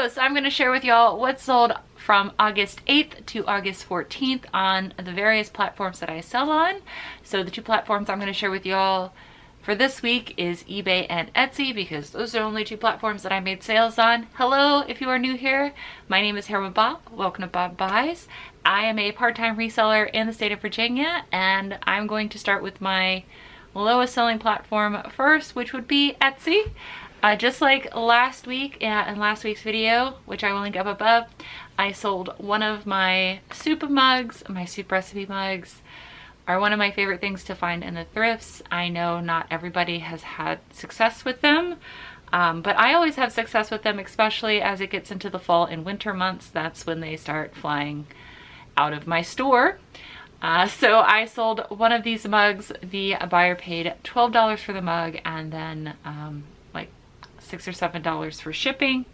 So I'm going to share with y'all what sold from August 8th to August 14th on the various platforms that I sell on. So the two platforms I'm going to share with y'all for this week is eBay and Etsy, because those are the only two platforms that I made sales on. Hello, if you are new here, my name is Heroin Bob. Welcome to Bob Buys. I am a part-time reseller in the state of Virginia, and I'm going to start with my lowest selling platform first, which would be Etsy. Just like last week in last week's video, which I will link up above, I sold one of my soup mugs. My soup recipe mugs are one of my favorite things to find in the thrifts. I know not everybody has had success with them, but I always have success with them, especially as it gets into the fall and winter months. That's when they start flying out of my store. So I sold one of these mugs. The buyer paid $12 for the mug, and then like $6 or $7 for shipping.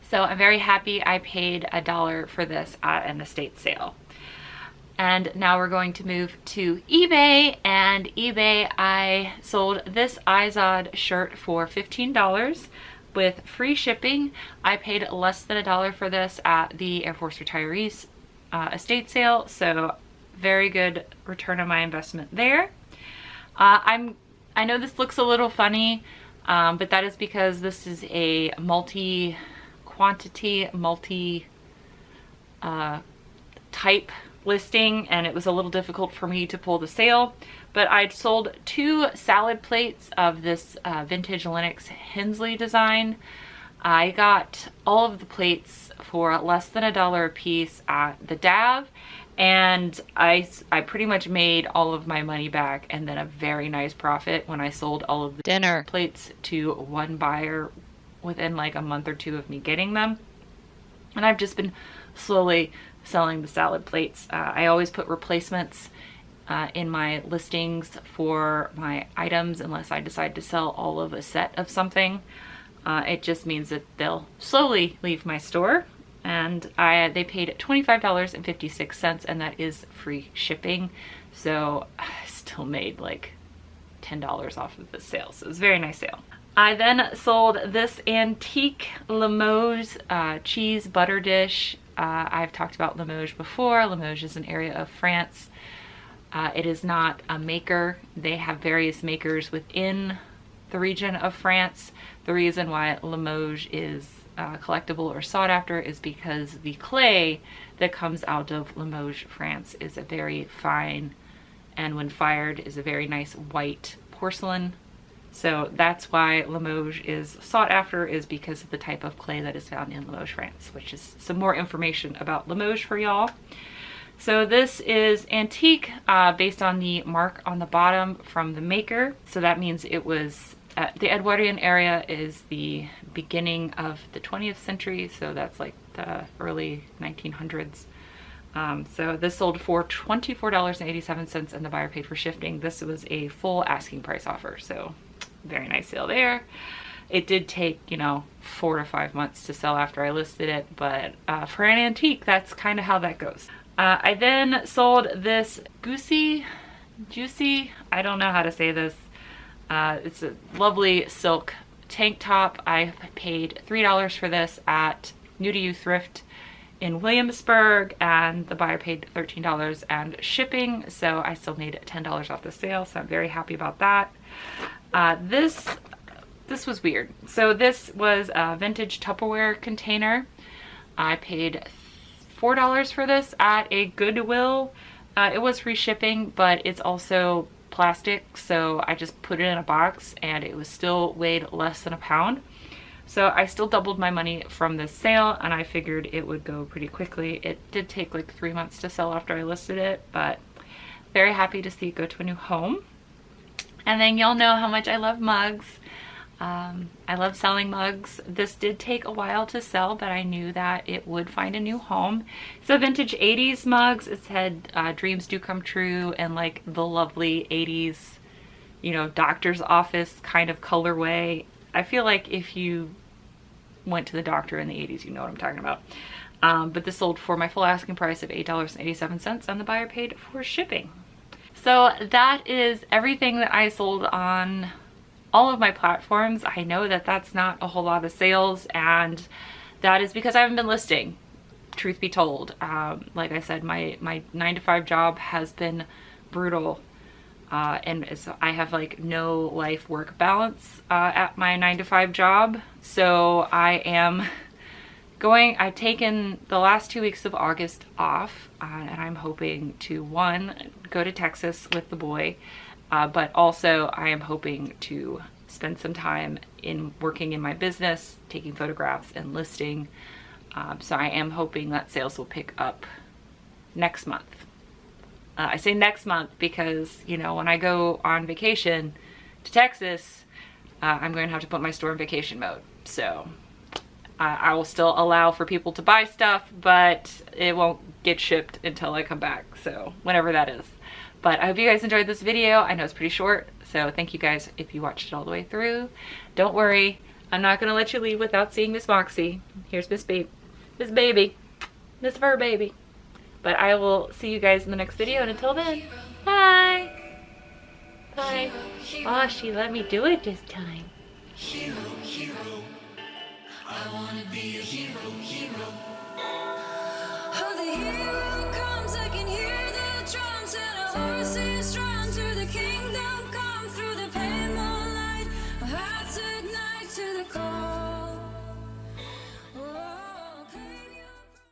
So I'm very happy I paid $1 for this at an estate sale. And now we're going to move to eBay, and eBay, I sold this Izod shirt for $15 with free shipping. I paid less than $1 for this at the Air Force Retirees estate sale, so very good return on my investment there. I know this looks a little funny, but that is because this is a multi-quantity, multi-type listing, and it was a little difficult for me to pull the sale. But I'd sold 2 salad plates of this vintage Lenox Hensley design. I got all of the plates for less than $1 a piece at the DAV, and I pretty much made all of my money back and then a very nice profit when I sold all of the dinner plates to one buyer within like a month or two of me getting them. And I've just been slowly selling the salad plates. I always put replacements in my listings for my items unless I decide to sell all of a set of something. It just means that they'll slowly leave my store. And they paid $25.56, and that is free shipping. So I still made like $10 off of this sale. So it was a very nice sale. I then sold this antique Limoges cheese butter dish. I've talked about Limoges before. Limoges is an area of France. It is not a maker. They have various makers within the region of France. The reason why Limoges is collectible or sought after is because the clay that comes out of Limoges, France is a very fine, and when fired is a very nice white porcelain. So that's why Limoges is sought after, is because of the type of clay that is found in Limoges, France, which is some more information about Limoges for y'all. So this is antique based on the mark on the bottom from the maker. So that means it was the Edwardian area is the beginning of the 20th century. So that's like the early 1900s. So this sold for $24.87, and the buyer paid for shipping. This was a full asking price offer. So very nice sale there. It did take, 4 to 5 months to sell after I listed it, but for an antique, that's kind of how that goes. I then sold this juicy, I don't know how to say this. It's a lovely silk tank top. I paid $3 for this at New to You Thrift in Williamsburg, and the buyer paid $13 and shipping, so I still made $10 off the sale, so I'm very happy about that. This was weird. So this was a vintage Tupperware container. I paid $4 for this at a Goodwill. It was free shipping, but it's also plastic, so I just put it in a box, and it was still weighed less than a pound. So I still doubled my money from this sale, and I figured it would go pretty quickly. It did take like 3 months to sell after I listed it, but very happy to see it go to a new home. And then y'all know how much I love mugs. I love selling mugs. This did take a while to sell, but I knew that it would find a new home. So vintage 80s mugs. It said dreams do come true, and like the lovely 80s, doctor's office kind of colorway. I feel like if you went to the doctor in the 80s, you know what I'm talking about. But this sold for my full asking price of $8.87, and the buyer paid for shipping. So that is everything that I sold on all of my platforms, I know that that's not a whole lot of sales, and that is because I haven't been listing, truth be told. Like I said, my 9-to-5 job has been brutal, and so I have like no life work balance at my 9-to-5 job. So I've taken the last 2 weeks of August off, and I'm hoping to, one, go to Texas with the boy, but also I am hoping to spend some time working in my business, taking photographs and listing. So I am hoping that sales will pick up next month. I say next month because, you know, when I go on vacation to Texas, I'm going to have to put my store in vacation mode. So I will still allow for people to buy stuff, but it won't get shipped until I come back. So whenever that is. But I hope you guys enjoyed this video. I know it's pretty short, so thank you guys if you watched it all the way through. Don't worry, I'm not going to let you leave without seeing Miss Moxie. Here's Miss Baby, Miss Fur Baby. But I will see you guys in the next video, and until then, bye. Bye. Oh, she let me do it this time. Hero, hero. I wanna be a hero, hero. Oh, the hero.